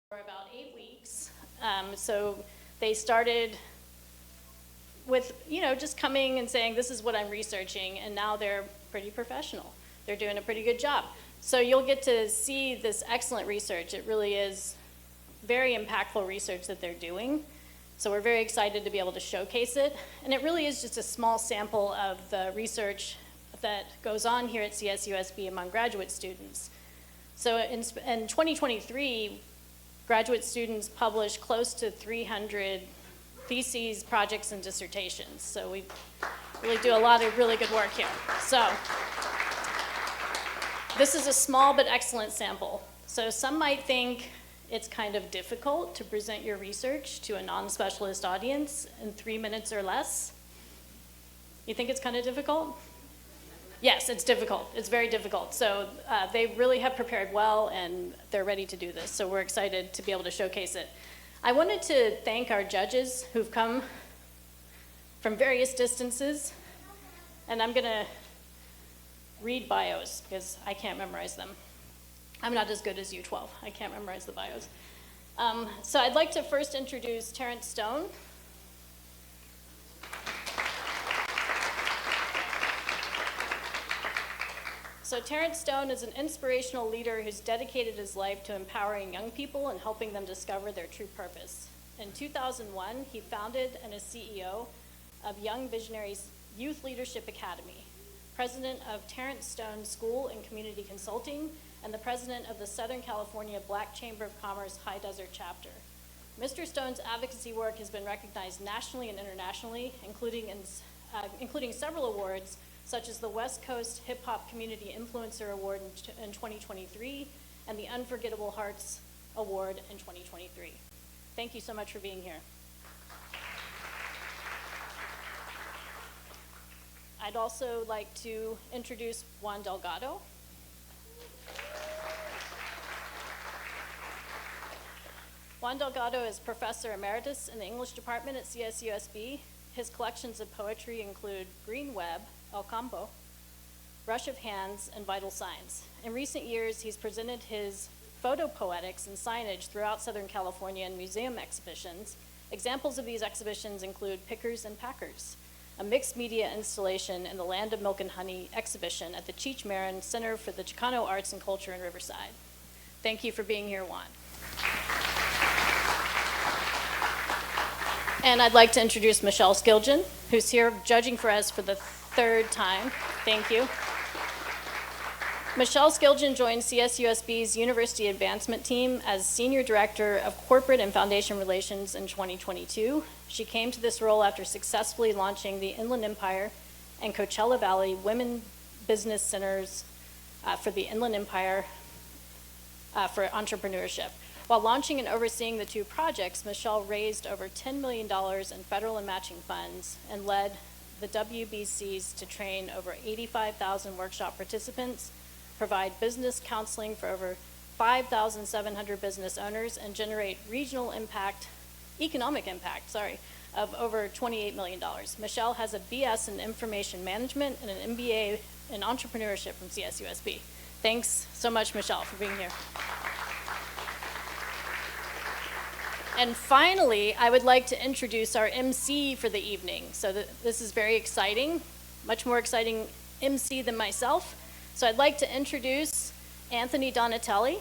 for about 8 weeks. So they started with, just coming and saying, this is what I'm researching, and now they're pretty professional. They're doing a pretty good job. So you'll get to see this excellent research. It really is very impactful research that they're doing. So we're very excited to be able to showcase it. And it really is just a small sample of the research that goes on here at CSUSB among graduate students. So in 2023, graduate students published close to 300 theses, projects, and dissertations. So we really do a lot of really good work here. So this is a small but excellent sample. So some might think it's kind of difficult to present your research to a non-specialist audience in 3 minutes or less. You think it's kind of difficult? Yes, it's difficult. It's very difficult. So they really have prepared well, and they're ready to do this. So we're excited to be able to showcase it. I wanted to thank our judges who've come from various distances, and I'm going to read bios because I can't memorize them. I'm not as good as you 12. I can't memorize the bios. So I'd like to first introduce Terrence Stone. So Terrence Stone is an inspirational leader who's dedicated his life to empowering young people and helping them discover their true purpose. In 2001, he founded and is CEO of Young Visionaries Youth Leadership Academy, president of Terrence Stone School and Community Consulting, and the president of the Southern California Black Chamber of Commerce High Desert Chapter. Mr. Stone's advocacy work has been recognized nationally and internationally, including several awards, such as the West Coast Hip Hop Community Influencer Award in 2023 and the Unforgettable Hearts Award in 2023. Thank you so much for being here. I'd also like to introduce Juan Delgado. Juan Delgado is Professor Emeritus in the English Department at CSUSB. His collections of poetry include Green Web, El Campo, Rush of Hands, and Vital Signs. In recent years, he's presented his photo poetics and signage throughout Southern California in museum exhibitions. Examples of these exhibitions include Pickers and Packers, a mixed media installation in the Land of Milk and Honey exhibition at the Cheech Marin Center for the Chicano Arts and Culture in Riverside. Thank you for being here, Juan. And I'd like to introduce Michelle Skilgen, who's here judging for us for the third time. Thank you. Michelle Skilgen joined CSUSB's University Advancement Team as Senior Director of Corporate and Foundation Relations in 2022. She came to this role after successfully launching the Inland Empire and Coachella Valley Women Business Centers for the Inland Empire for entrepreneurship. While launching and overseeing the two projects, Michelle raised over $10 million in federal and matching funds and led the WBCs to train over 85,000 workshop participants, provide business counseling for over 5,700 business owners, and generate economic impact, of over $28 million. Michelle has a BS in Information Management and an MBA in Entrepreneurship from CSUSB. Thanks so much, Michelle, for being here. And finally, I would like to introduce our MC for the evening. So this is very exciting, much more exciting MC than myself. So I'd like to introduce Anthony Donatelli.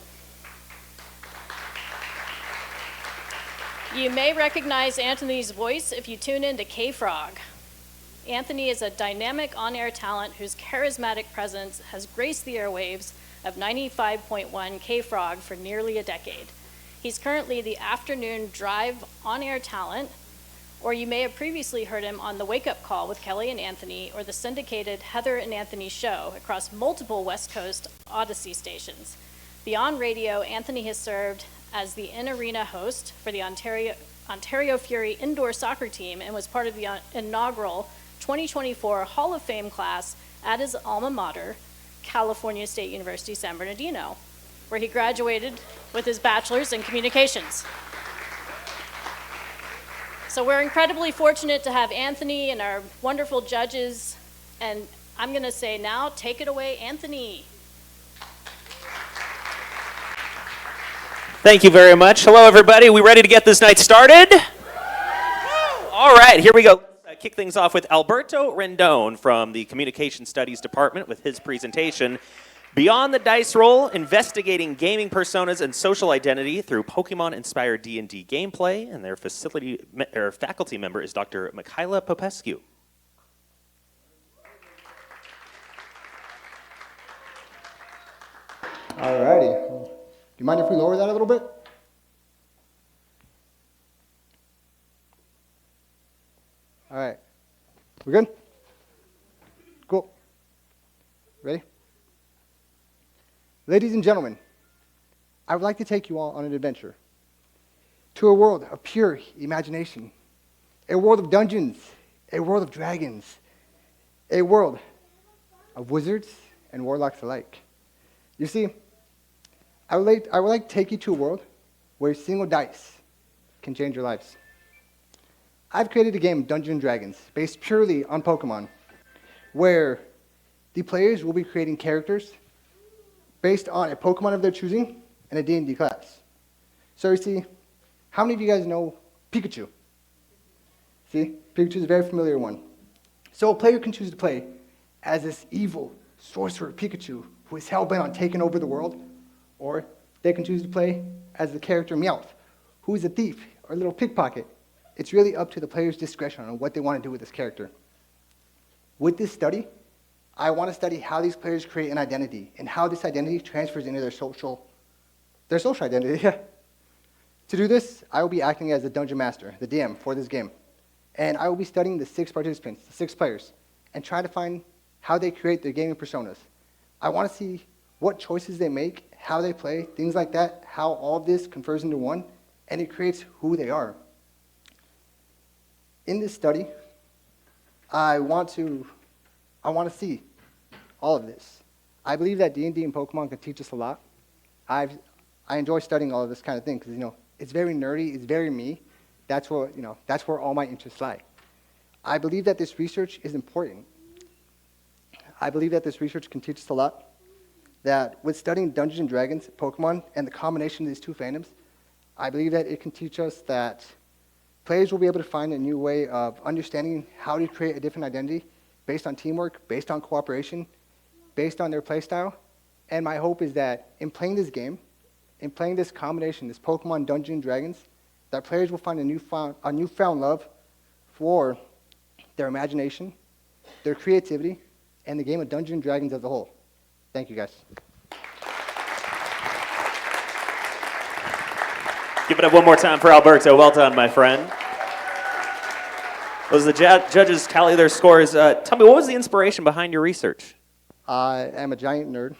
You may recognize Anthony's voice if you tune in to K-Frog. Anthony is a dynamic on-air talent whose charismatic presence has graced the airwaves of 95.1 K-Frog for nearly a decade. He's currently the afternoon drive on-air talent, or you may have previously heard him on the Wake Up Call with Kelly and Anthony, or the syndicated Heather and Anthony show across multiple West Coast Odyssey stations. Beyond radio, Anthony has served as the in-arena host for the Ontario Fury indoor soccer team and was part of the inaugural 2024 Hall of Fame class at his alma mater, California State University, San Bernardino, where he graduated with his bachelor's in communications. So we're incredibly fortunate to have Anthony and our wonderful judges, and I'm gonna say now, take it away, Anthony. Thank you very much. Hello, everybody. We ready to get this night started? All right, here we go. Let's kick things off with Alberto Rendon from the Communication Studies Department with his presentation, Beyond the Dice Roll, Investigating Gaming Personas and Social Identity Through Pokemon-Inspired D&D Gameplay, and their faculty member is Dr. Mikhaila Popescu. All righty. Do you mind if we lower that a little bit? All right. We good? Cool. Ready? Ladies and gentlemen, I would like to take you all on an adventure to a world of pure imagination, a world of dungeons, a world of dragons, a world of wizards and warlocks alike. You see, I would like to take you to a world where a single dice can change your lives. I've created a game, Dungeons & Dragons, based purely on Pokemon, where the players will be creating characters based on a Pokemon of their choosing and a D&D class. So you see, how many of you guys know Pikachu? See, Pikachu is a very familiar one. So a player can choose to play as this evil sorcerer Pikachu who is hell-bent on taking over the world, or they can choose to play as the character Meowth, who is a thief or a little pickpocket. It's really up to the player's discretion on what they want to do with this character. With this study, I want to study how these players create an identity and how this identity transfers into their social identity. To do this, I will be acting as the dungeon master, the DM for this game. And I will be studying the 6 participants, the 6 players, and try to find how they create their gaming personas. I want to see what choices they make, how they play, things like that, how all of this confers into one, and it creates who they are. In this study, I want to see all of this. I believe that D&D and Pokemon can teach us a lot. I enjoy studying all of this kind of thing because it's very nerdy, it's very me. That's where all my interests lie. I believe that this research is important. I believe that this research can teach us a lot. That with studying Dungeons and Dragons, Pokemon, and the combination of these 2 fandoms, I believe that it can teach us that players will be able to find a new way of understanding how to create a different identity based on teamwork, based on cooperation, based on their playstyle. And my hope is that in playing this game, in playing this combination, this Pokemon Dungeons and Dragons, that players will find a newfound love for their imagination, their creativity, and the game of Dungeons and Dragons as a whole. Thank you, guys. Give it up one more time for Alberto. Well done, my friend. Those are the judges tally their scores. Tell me, what was the inspiration behind your research? I am a giant nerd.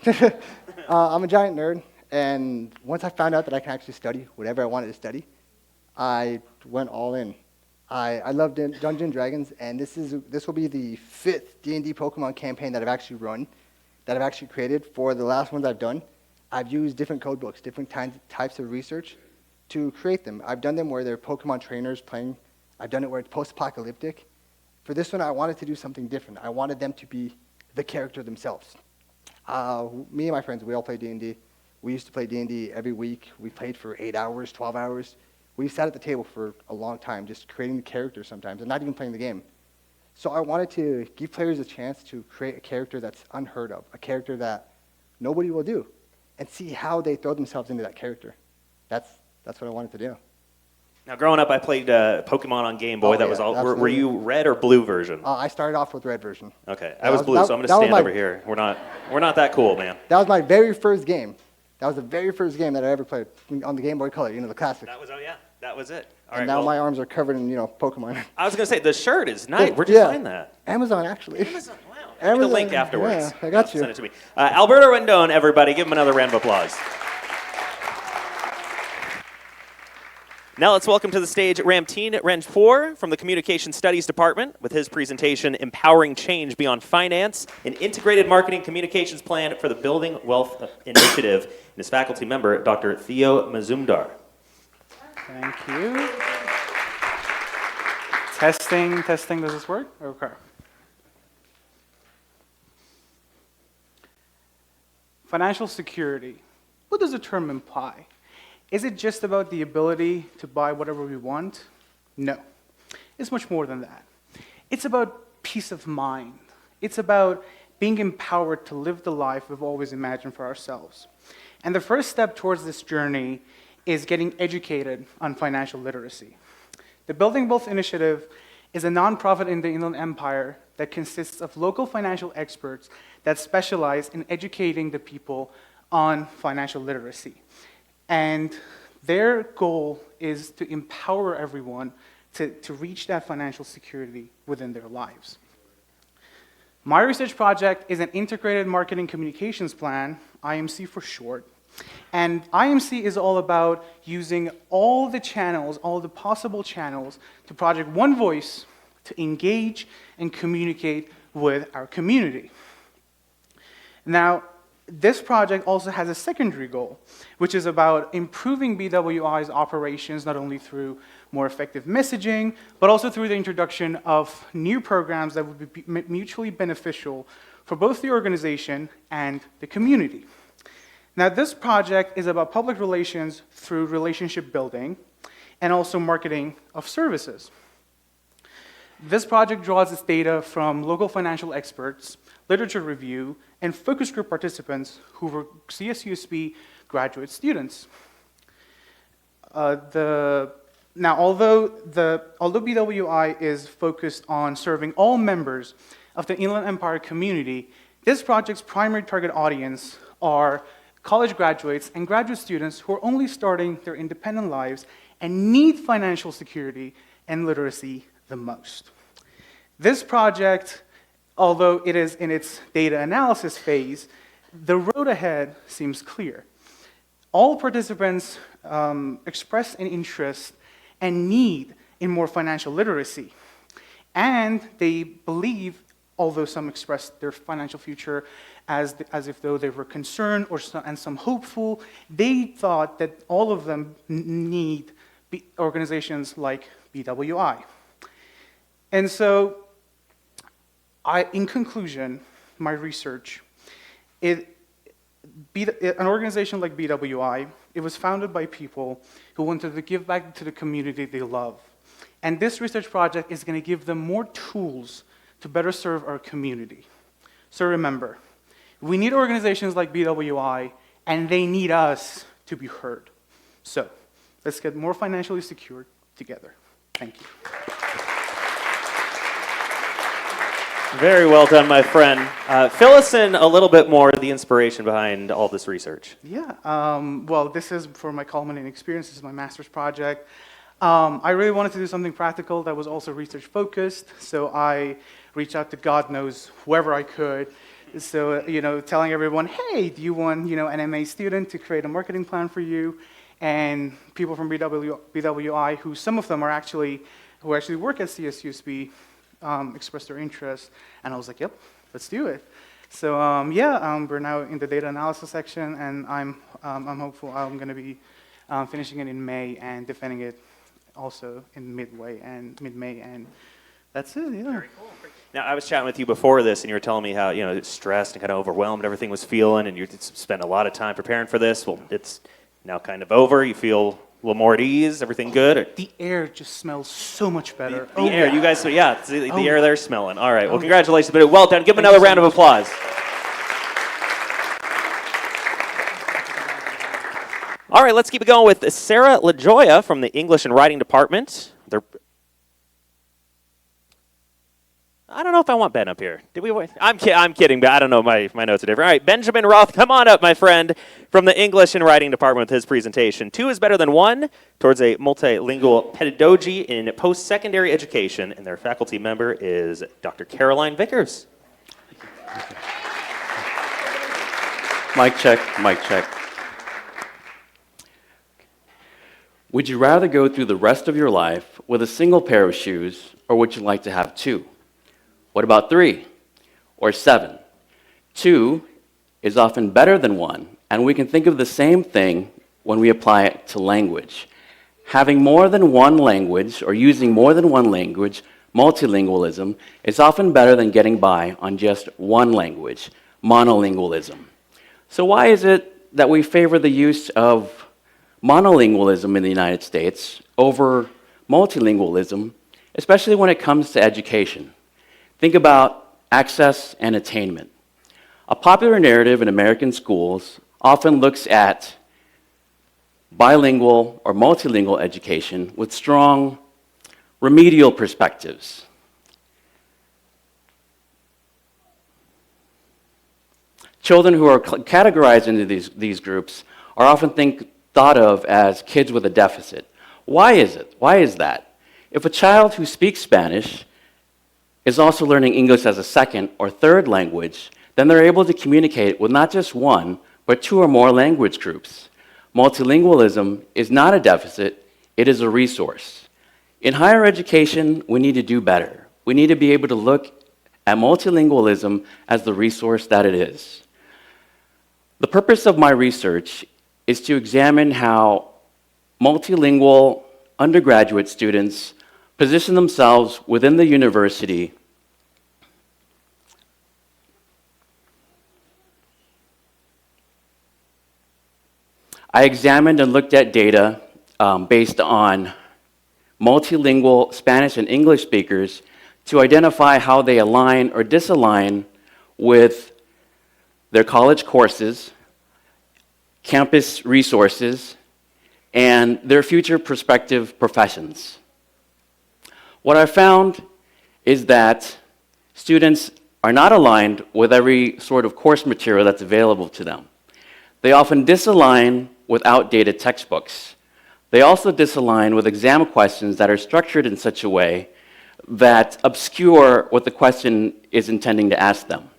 I'm a giant nerd, and once I found out that I can actually study whatever I wanted to study, I went all in. I love Dungeons and Dragons, and this will be the 5th D&D Pokemon campaign that I've actually run, that I've actually created. For the last ones I've done, I've used different code books, different types of research to create them. I've done them where they're Pokemon trainers playing. I've done it where it's post-apocalyptic. For this one, I wanted to do something different. I wanted them to be the character themselves. Me and my friends, we all play D&D. We used to play D&D every week. We played for 8 hours, 12 hours. We sat at the table for a long time, just creating the characters sometimes, and not even playing the game. So I wanted to give players a chance to create a character that's unheard of, a character that nobody will do, and see how they throw themselves into that character. That's what I wanted to do. Now, growing up, I played Pokemon on Game Boy. That was all. Were you red or blue version? I started off with red version. Okay, I was blue, so I'm going to stand over here. We're not that cool, man. That was my very first game. That was the very first game that I ever played on the Game Boy Color, the classic. That was it. All and right, now my arms are covered in, Pokemon. I was going to say, the shirt is nice. Where'd you find that? Amazon, actually. Amazon, wow. Give me the link afterwards. Yeah, I got you. Send it to me. Alberto Rendon, everybody. Give him another round of applause. Now let's welcome to the stage Ramteen Renjpour from the Communication Studies Department with his presentation, Empowering Change Beyond Finance, an integrated marketing communications plan for the Building Wealth Initiative, and his faculty member, Dr. Theo Mazumdar. Thank you. Testing, does this work? Okay. Financial security. What does the term imply? Is it just about the ability to buy whatever we want? No. It's much more than that. It's about peace of mind. It's about being empowered to live the life we've always imagined for ourselves. And the first step towards this journey is getting educated on financial literacy. The Building Wealth Initiative is a nonprofit in the Inland Empire that consists of local financial experts that specialize in educating the people on financial literacy. And their goal is to empower everyone to reach that financial security within their lives. My research project is an integrated marketing communications plan, IMC for short. And IMC is all about using all the channels, all the possible channels, to project one voice to engage and communicate with our community. Now, this project also has a secondary goal, which is about improving BWI's operations not only through more effective messaging, but also through the introduction of new programs that would be mutually beneficial for both the organization and the community. Now, this project is about public relations through relationship building and also marketing of services. This project draws its data from local financial experts, literature review, and focus group participants who were CSUSB graduate students. Now, although BWI is focused on serving all members of the Inland Empire community, this project's primary target audience are college graduates and graduate students who are only starting their independent lives and need financial security and literacy the most. This project, although it is in its data analysis phase, the road ahead seems clear. All participants express an interest and need in more financial literacy. And they believe, although some express their financial future as if though they were concerned and some hopeful, they thought that all of them need organizations like BWI. And so, in conclusion, my research, an organization like BWI, it was founded by people who wanted to give back to the community they love. And this research project is going to give them more tools to better serve our community. So remember, we need organizations like BWI, and they need us to be heard. So let's get more financially secure together. Thank you. Very well done, my friend. Fill us in a little bit more the inspiration behind all this research. Yeah, well, this is for my culminating experience. This is my master's project. I really wanted to do something practical that was also research focused, so I reached out to God knows whoever I could. So, telling everyone, hey, do you want, an MA student to create a marketing plan for you? And people from BWI, who some of them are who actually work at CSUSB, expressed their interest, and I was like, yep, let's do it. So we're now in the data analysis section, and I'm hopeful I'm going to be finishing it in May and defending it also in mid-May, and that's it. Yeah. Very cool. Now, I was chatting with you before this, and you were telling me how stressed and kind of overwhelmed everything was feeling, and you spent a lot of time preparing for this. Well, it's now kind of over. You feel a little more at ease? Everything good? The air just smells so much better. The air, you guys, the air they're smelling. All right, well, congratulations, but well done. Give them another round of applause. All right, let's keep it going with Sarah LaJoya from the English and Writing Department. I don't know if I want Ben up here. Did we? I'm kidding, but I don't know. My notes are different. All right, Benjamin Roth, come on up, my friend, from the English and Writing Department with his presentation. 2 is better than 1 towards a multilingual pedagogy in post-secondary education, and their faculty member is Dr. Caroline Vickers. Mic check, mic check. Would you rather go through the rest of your life with a single pair of shoes, or would you like to have 2? What about 3 or 7? 2 is often better than 1, and we can think of the same thing when we apply it to language. Having more than one language or using more than one language, multilingualism, is often better than getting by on just one language, monolingualism. So why is it that we favor the use of monolingualism in the United States over multilingualism, especially when it comes to education. Think about access and attainment. A popular narrative in American schools often looks at bilingual or multilingual education with strong remedial perspectives. Children who are categorized into these groups are often thought of as kids with a deficit. Why is it? Why is that? If a child who speaks Spanish is also learning English as a second or third language, then they're able to communicate with not just one, but two or more language groups. Multilingualism is not a deficit, it is a resource. In higher education, we need to do better. We need to be able to look at multilingualism as the resource that it is. The purpose of my research is to examine how multilingual undergraduate students position themselves within the university I examined and looked at data based on multilingual Spanish and English speakers to identify how they align or disalign with their college courses, campus resources, and their future prospective professions. What I found is that students are not aligned with every sort of course material that's available to them. They often disalign with outdated textbooks. They also disalign with exam questions that are structured in such a way that obscure what the question is intending to ask them.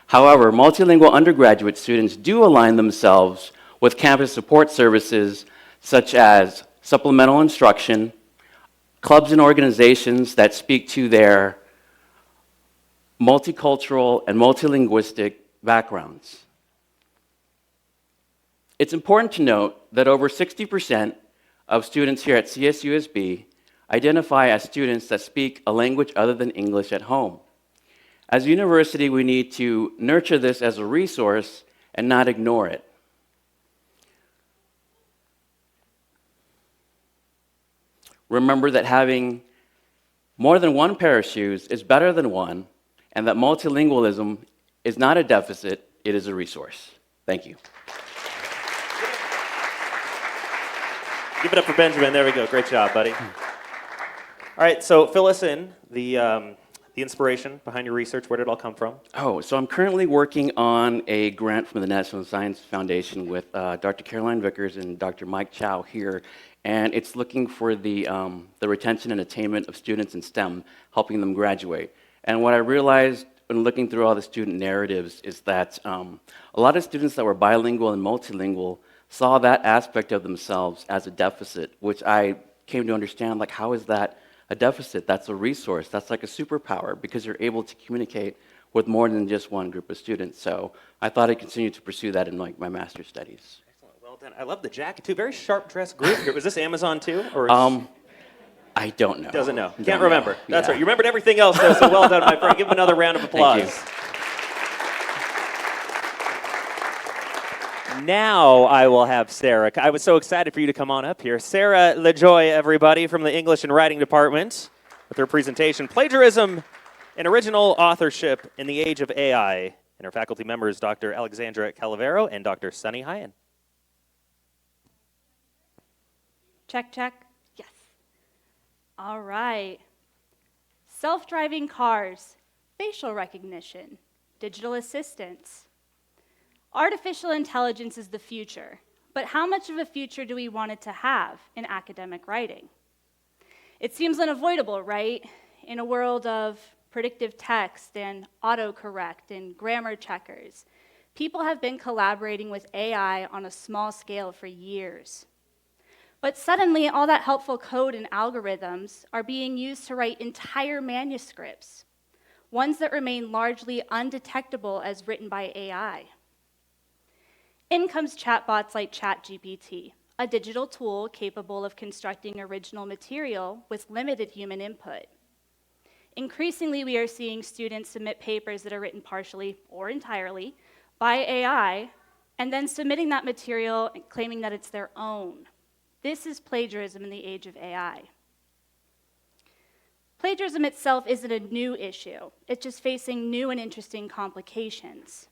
However, multilingual undergraduate students do align themselves with campus support services such as supplemental instruction, clubs and organizations that speak to their multicultural and multilinguistic backgrounds. It's important to note that over 60% of students here at CSUSB identify as students that speak a language other than English at home. As a university, we need to nurture this as a resource and not ignore it. Remember that having more than one pair of shoes is better than one, and that multilingualism is not a deficit, it is a resource. Thank you. Give it up for Benjamin. There we go. Great job, buddy. All right, so fill us in. The inspiration behind your research, where did it all come from? Oh, so I'm currently working on a grant from the National Science Foundation with Dr. Caroline Vickers and Dr. Mike Chow here, and it's looking for the retention and attainment of students in STEM, helping them graduate. And what I realized when looking through all the student narratives is that a lot of students that were bilingual and multilingual saw that aspect of themselves as a deficit, which I came to understand, like, how is that a deficit? That's a resource. That's like a superpower because you're able to communicate with more than just one group of students. So I thought I'd continue to pursue that in my master's studies. Excellent. Well done. I love the jacket, too. Very sharp-dressed group here. Was this Amazon, too? Or I don't know. Doesn't know. Can't remember. That's right. You remembered everything else, though, so well done, my friend. Give him another round of applause. Thank you. Now I will have Sarah. I was so excited for you to come on up here. Sarah LaJoy, everybody, from the English and Writing Department, with her presentation, Plagiarism and Original Authorship in the Age of AI. And her faculty members, Dr. Alexandra Calavero and Dr. Sunny Hyen. Check, check. Yes. All right. Self-driving cars, facial recognition, digital assistants. Artificial intelligence is the future, but how much of a future do we want it to have in academic writing? It seems unavoidable, right? In a world of predictive text and autocorrect and grammar checkers, people have been collaborating with AI on a small scale for years. But suddenly, all that helpful code and algorithms are being used to write entire manuscripts, ones that remain largely undetectable as written by AI. In comes chatbots like ChatGPT, a digital tool capable of constructing original material with limited human input. Increasingly, we are seeing students submit papers that are written partially or entirely by AI and then submitting that material and claiming that it's their own. This is plagiarism in the age of AI. Plagiarism itself isn't a new issue. It's just facing new and interesting complications.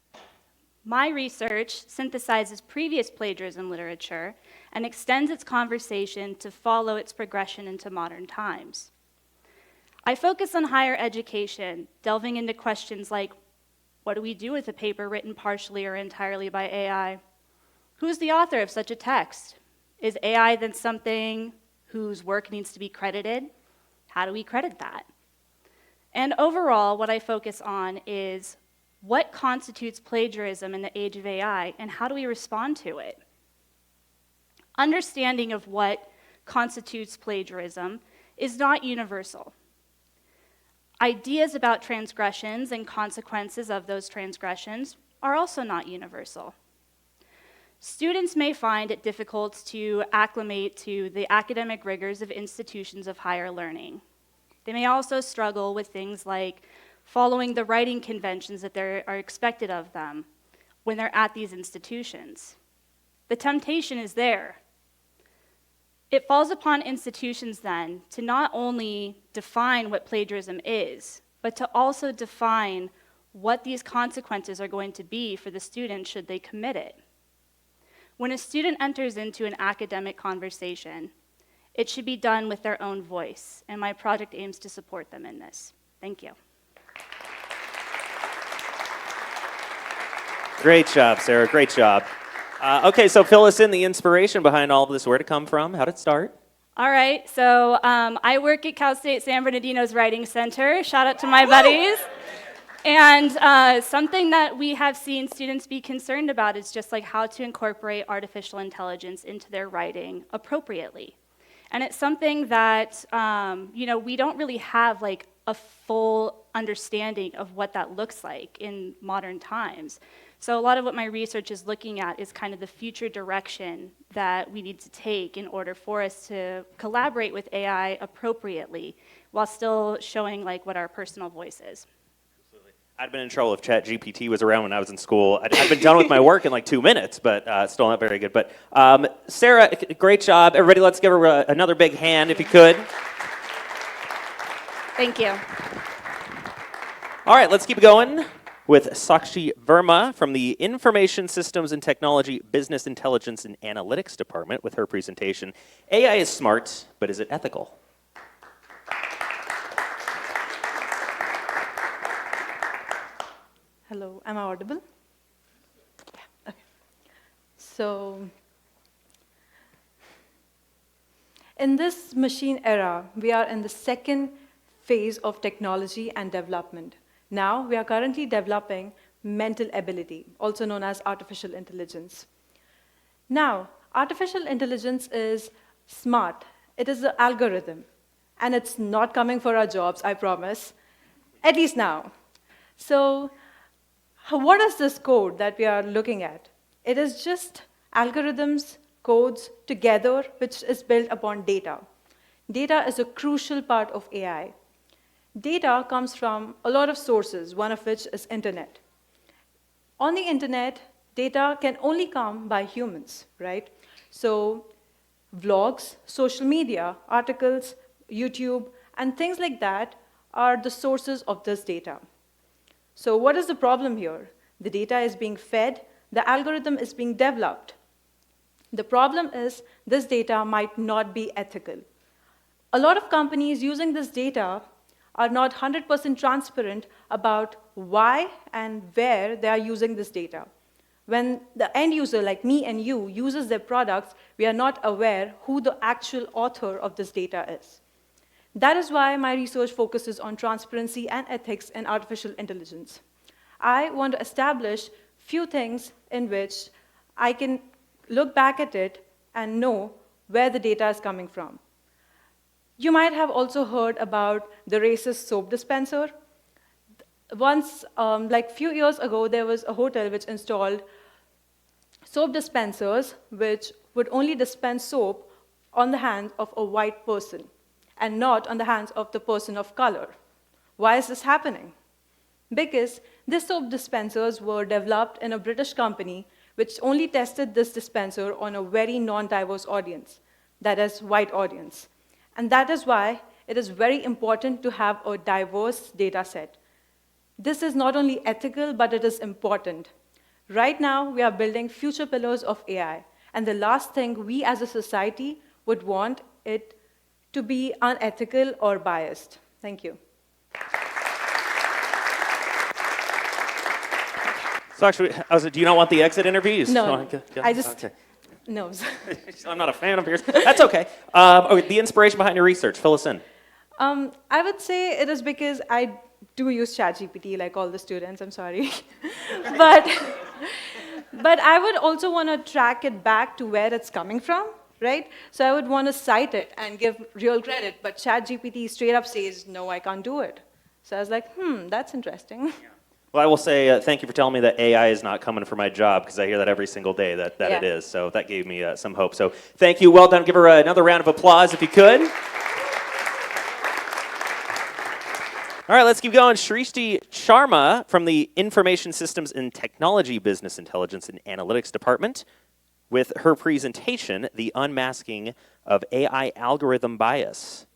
My research synthesizes previous plagiarism literature and extends its conversation to follow its progression into modern times. I focus on higher education, delving into questions like, what do we do with a paper written partially or entirely by AI? Who's the author of such a text? Is AI then something whose work needs to be credited? How do we credit that? And overall, what I focus on is what constitutes plagiarism in the age of AI, and how do we respond to it? Understanding of what constitutes plagiarism is not universal. Ideas about transgressions and consequences of those transgressions are also not universal. Students may find it difficult to acclimate to the academic rigors of institutions of higher learning. They may also struggle with things like following the writing conventions that are expected of them when they're at these institutions. The temptation is there. It falls upon institutions then to not only define what plagiarism is, but to also define what these consequences are going to be for the student should they commit it. When a student enters into an academic conversation, it should be done with their own voice, and my project aims to support them in this. Thank you. Great job, Sarah. Great job. Okay, so fill us in the inspiration behind all of this. Where did it come from? How did it start? All right, so I work at Cal State San Bernardino's Writing Center. Shout out to my buddies. And something that we have seen students be concerned about is just like how to incorporate artificial intelligence into their writing appropriately. And it's something that we don't really have like a full understanding of what that looks like in modern times. So a lot of what my research is looking at is kind of the future direction that we need to take in order for us to collaborate with AI appropriately while still showing like what our personal voice is. I'd been in trouble if ChatGPT was around when I was in school. I'd been done with my work in like 2 minutes, but still not very good. But Sarah, great job. Everybody, let's give her another big hand if you could. Thank you. All right, let's keep going with Sakshi Verma from the Information Systems and Technology Business Intelligence and Analytics Department with her presentation, AI is smart, but is it ethical? Hello, am I audible? Yeah, okay. So, in this machine era, we are in the second phase of technology and development. Now, we are currently developing mental ability, also known as artificial intelligence. Now, artificial intelligence is smart. It is an algorithm, and it's not coming for our jobs, I promise, at least now. So, what is this code that we are looking at? It is just algorithms, codes together, which is built upon data. Data is a crucial part of AI. Data comes from a lot of sources, one of which is internet. On the internet, data can only come by humans, right? So vlogs, social media, articles, YouTube, and things like that are the sources of this data. So what is the problem here? The data is being fed, the algorithm is being developed. The problem is this data might not be ethical. A lot of companies using this data are not 100% transparent about why and where they are using this data. When the end user, like me and you, uses their products, we are not aware who the actual author of this data is. That is why my research focuses on transparency and ethics in artificial intelligence. I want to establish few things in which I can look back at it and know where the data is coming from. You might have also heard about the racist soap dispenser. Once, like a few years ago, there was a hotel which installed soap dispensers which would only dispense soap on the hands of a white person and not on the hands of the person of color. Why is this happening? Because these soap dispensers were developed in a British company which only tested this dispenser on a very non-diverse audience, that is, white audience. And that is why it is very important to have a diverse data set. This is not only ethical, but it is important. Right now, we are building future pillars of AI, and the last thing we as a society would want it to be unethical or biased. Thank you. So actually, do you not want the exit interviews? No, Yeah, I just, okay. no. I'm not a fan of yours. That's okay. Okay. The inspiration behind your research, fill us in. I would say it is because I do use ChatGPT like all the students, I'm sorry. but I would also want to track it back to where it's coming from, right? So I would want to cite it and give real credit, but ChatGPT straight up says, no, I can't do it. So I was like, that's interesting. Well, I will say thank you for telling me that AI is not coming for my job, because I hear that every single day that Yeah. it is. So that gave me some hope. So thank you. Well done. Give her another round of applause if you could. All right, let's keep going. Shrishti Sharma from the Information Systems and Technology Business Intelligence and Analytics Department with her presentation, The Unmasking of AI Algorithm Bias.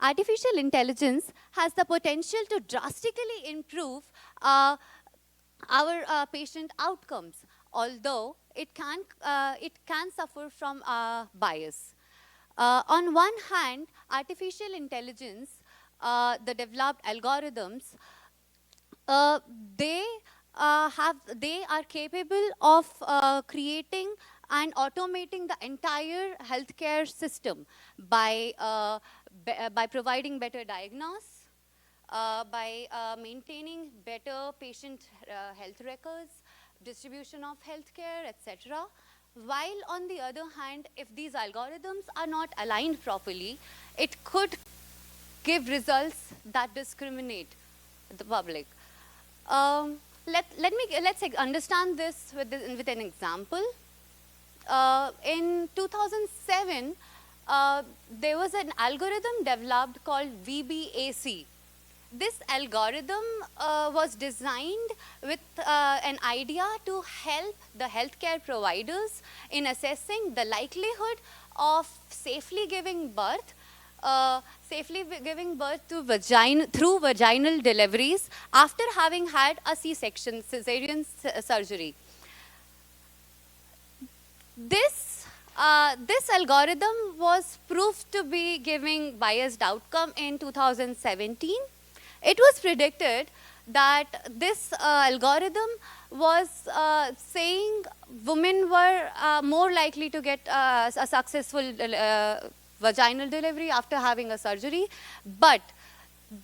Artificial intelligence has the potential to drastically improve our patient outcomes, although it can suffer from bias. On one hand, artificial intelligence, the developed algorithms, they are capable of creating and automating the entire healthcare system by providing better diagnosis, by maintaining better patient health records, distribution of healthcare, etc. While on the other hand, if these algorithms are not aligned properly, it could give results that discriminate the public. Let's understand this with an example. In 2007, there was an algorithm developed called VBAC. This algorithm was designed with an idea to help the healthcare providers in assessing the likelihood of safely giving birth through vaginal deliveries after having had a C-section, cesarean surgery. This algorithm was proved to be giving biased outcome in 2017. It was predicted that this algorithm was saying women were more likely to get a successful vaginal delivery after having a surgery, but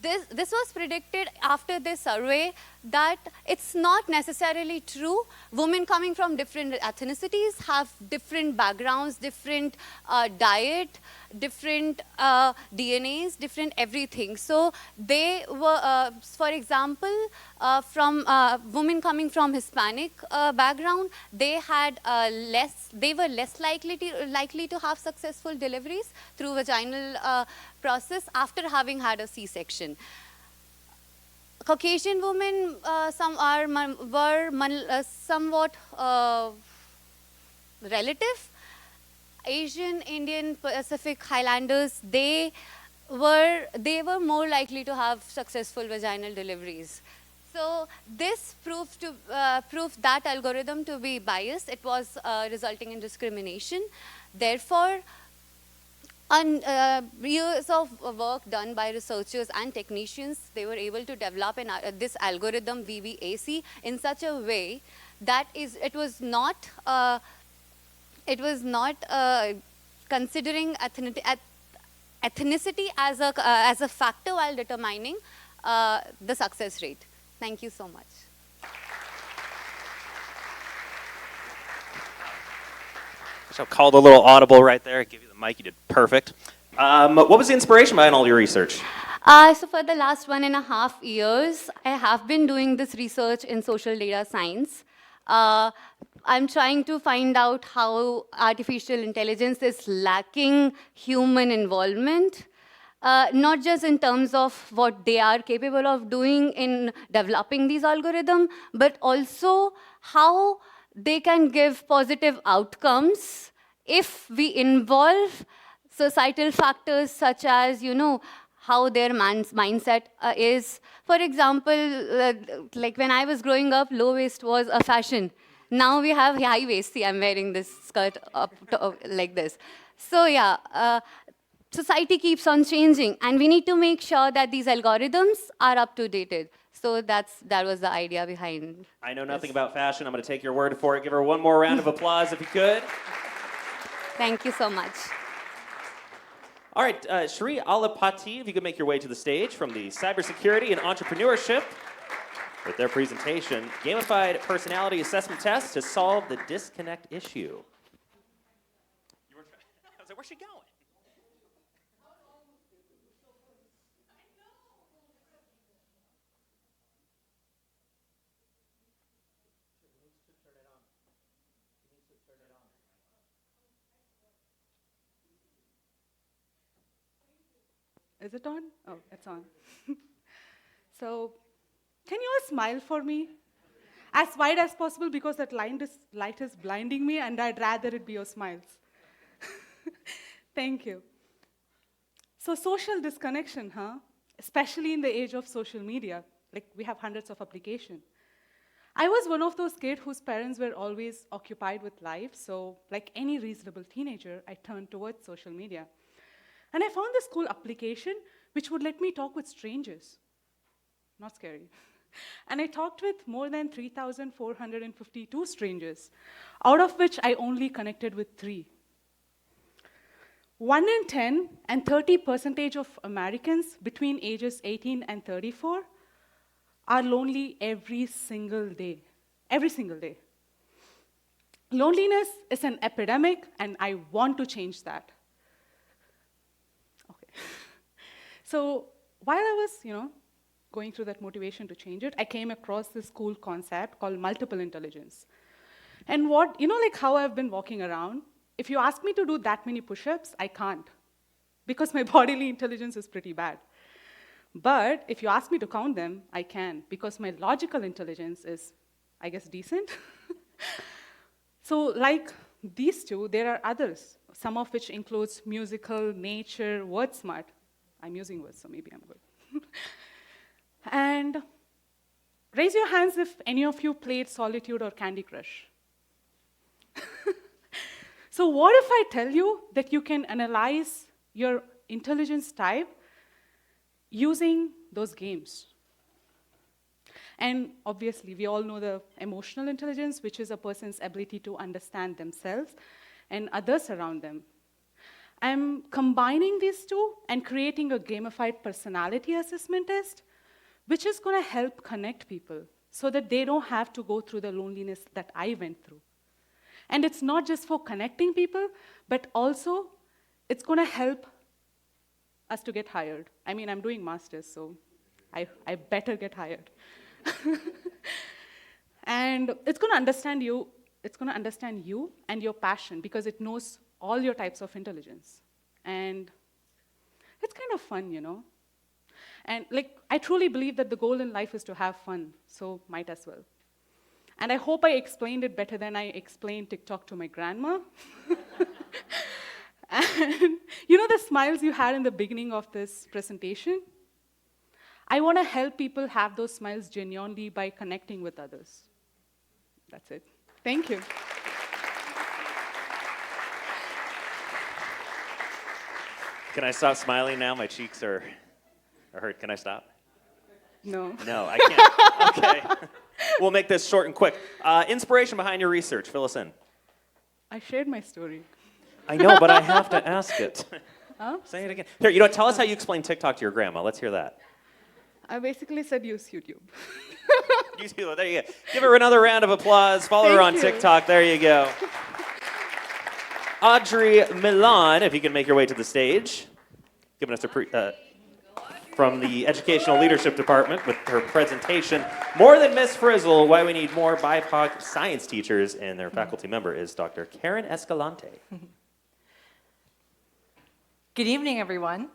this was predicted after this survey that it's not necessarily true. Women coming from different ethnicities have different backgrounds, different diet, different DNAs, different everything. So they were, for example, from women coming from Hispanic background, they were less likely to have successful deliveries through vaginal process after having had a C-section. Caucasian women, were somewhat relative. Asian, Indian, Pacific Highlanders, they were more likely to have successful vaginal deliveries. So this proved that algorithm to be biased. It was resulting in discrimination. Therefore, years of work done by researchers and technicians, they were able to develop this algorithm VBAC in such a way that it was not considering ethnicity as a factor while determining the success rate. Thank you so much. much. I called a little audible right there. I give you the mic. You did perfect. What was the inspiration behind all your research? So for the last 1.5 years, I have been doing this research in social data science. I'm trying to find out how artificial intelligence is lacking human involvement, not just in terms of what they are capable of doing in developing these algorithms, but also how they can give positive outcomes if we involve societal factors such as, how their mindset is. For example, like when I was growing up, low waist was a fashion. Now we have high waist. See, I'm wearing this skirt up like this. So yeah, society keeps on changing, and we need to make sure that these algorithms are up to date. So that was the idea behind. I know nothing about fashion. I'm going to take your word for it. Give her one more round of applause if you could. Thank you so much. All right, Shri Alapati, if you could make your way to the stage from the Cybersecurity and Entrepreneurship with their presentation, Gamified Personality Assessment Test to Solve the Disconnect Issue. I was like, where's she going? Is it on? Oh, it's on. So, can you all smile for me? As wide as possible because that light is blinding me and I'd rather it be your smiles. Thank you. So social disconnection, huh? Especially in the age of social media. Like we have hundreds of applications. I was one of those kids whose parents were always occupied with life, so like any reasonable teenager, I turned towards social media. And I found this cool application which would let me talk with strangers. Not scary. And I talked with more than 3,452 strangers, out of which I only connected with 3. 1 in 10 and 30% of Americans between ages 18 and 34 are lonely every single day. Every single day. Loneliness is an epidemic, and I want to change that. So while I was, going through that motivation to change it, I came across this cool concept called multiple intelligence. And what, like how I've been walking around, if you ask me to do that many push-ups, I can't, because my bodily intelligence is pretty bad. But if you ask me to count them, I can, because my logical intelligence is, I guess, decent. So like these two, there are others, some of which includes musical, nature, word smart. I'm using words, so maybe I'm good. And raise your hands if any of you played Solitude or Candy Crush. So what if I tell you that you can analyze your intelligence type using those games? And obviously, we all know the emotional intelligence, which is a person's ability to understand themselves and others around them. I'm combining these two and creating a gamified personality assessment test, which is going to help connect people so that they don't have to go through the loneliness that I went through. And it's not just for connecting people, but also it's going to help us to get hired. I mean, I'm doing masters, so I better get hired. And it's going to understand you. It's going to understand you and your passion because it knows all your types of intelligence. And it's kind of fun, And I truly believe that the goal in life is to have fun, so might as well. And I hope I explained it better than I explained TikTok to my grandma. And the smiles you had in the beginning of this presentation? I want to help people have those smiles genuinely by connecting with others. That's it. Thank you. Can I stop smiling now? My cheeks are hurt. Can I stop? No. No, I can't. Okay. We'll make this short and quick. Inspiration behind your research. Fill us in. I shared my story. I know, but I have to ask it. Huh? Say it again. Here, tell us how you explain TikTok to your grandma. Let's hear that. I basically said use YouTube. There you go. Give her another round of applause. Follow her on Thank you. TikTok. There you go. Audrey Milan, if you can make your way to the stage, giving us from the Educational Leadership Department with her presentation, More Than Miss Frizzle, Why We Need More BIPOC Science Teachers, and their faculty member is Dr. Karen Escalante. Good evening, everyone.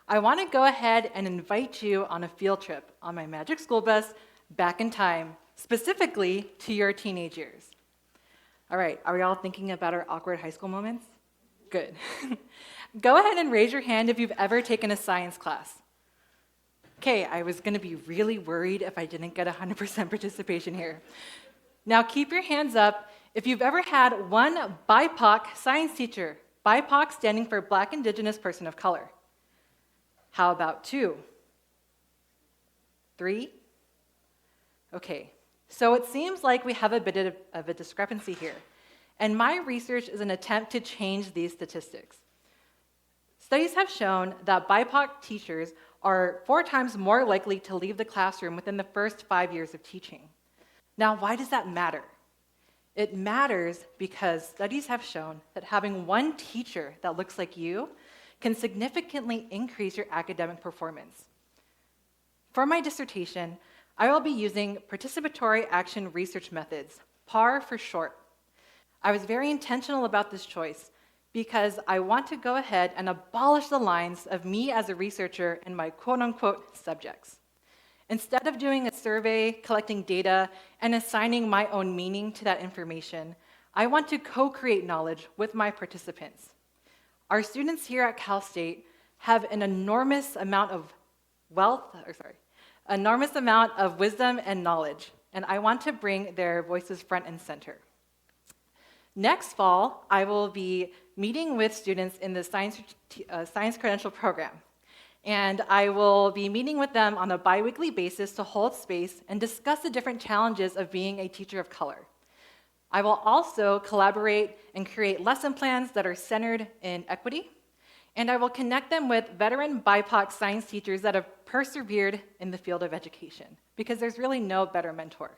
I want to go ahead and invite you on a field trip on my magic school bus back in time, specifically to your teenage years. All right, are we all thinking about our awkward high school moments? Good. Go ahead and raise your hand if you've ever taken a science class. Okay, I was going to be really worried if I didn't get 100% participation here. Now keep your hands up if you've ever had one BIPOC science teacher, BIPOC standing for Black Indigenous Person of Color. How about 2? 3? Okay, so it seems like we have a bit of a discrepancy here, and my research is an attempt to change these statistics. Studies have shown that BIPOC teachers are 4 times more likely to leave the classroom within the first 5 years of teaching. Now, why does that matter? It matters because studies have shown that having one teacher that looks like you can significantly increase your academic performance. For my dissertation, I will be using participatory action research methods, PAR for short. I was very intentional about this choice because I want to go ahead and abolish the lines of me as a researcher and my quote-unquote subjects. Instead of doing a survey, collecting data, and assigning my own meaning to that information, I want to co-create knowledge with my participants. Our students here at Cal State have an enormous amount of wisdom and knowledge, and I want to bring their voices front and center. Next fall, I will be meeting with students in the Science Credential Program, and I will be meeting with them on a biweekly basis to hold space and discuss the different challenges of being a teacher of color. I will also collaborate and create lesson plans that are centered in equity, and I will connect them with veteran BIPOC science teachers that have persevered in the field of education, because there's really no better mentor.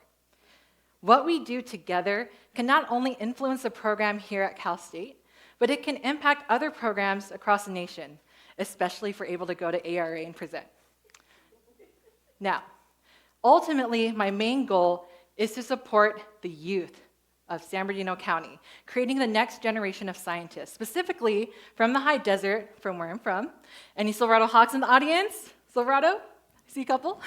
What we do together can not only influence the program here at Cal State, but it can impact other programs across the nation, especially if we're able to go to ARA and present. Now, ultimately, my main goal is to support the youth of San Bernardino County, creating the next generation of scientists, specifically from the high desert, from where I'm from. Any Silverado Hawks in the audience? Silverado? I see a couple.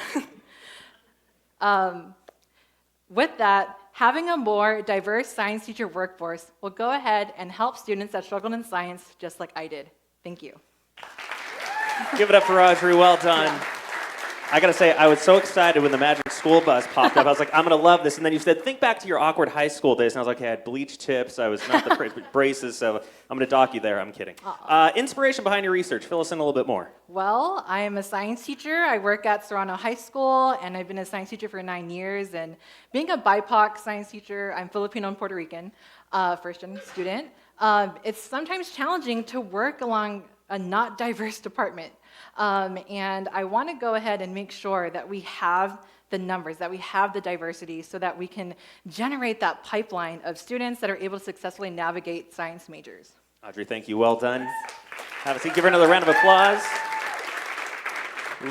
With that, having a more diverse science teacher workforce will go ahead and help students that struggled in science just like I did. Thank you. Give it up for Audrey, well done. I gotta say, I was so excited when the Magic School Bus popped up. I was like, I'm gonna love this. And then you said, think back to your awkward high school days. And I was like, I had bleached tips. I was not the braces, so I'm gonna dock you there. I'm kidding. Inspiration behind your research. Fill us in a little bit more. Well, I am a science teacher. I work at Serrano High School, and I've been a science teacher for 9 years. And being a BIPOC science teacher, I'm Filipino and Puerto Rican, first-gen student. It's sometimes challenging to work along a not diverse department. And I want to go ahead and make sure that we have the numbers, that we have the diversity, so that we can generate that pipeline of students that are able to successfully navigate science majors. Audrey, thank you. Well done. Have a seat. Give her another round of applause.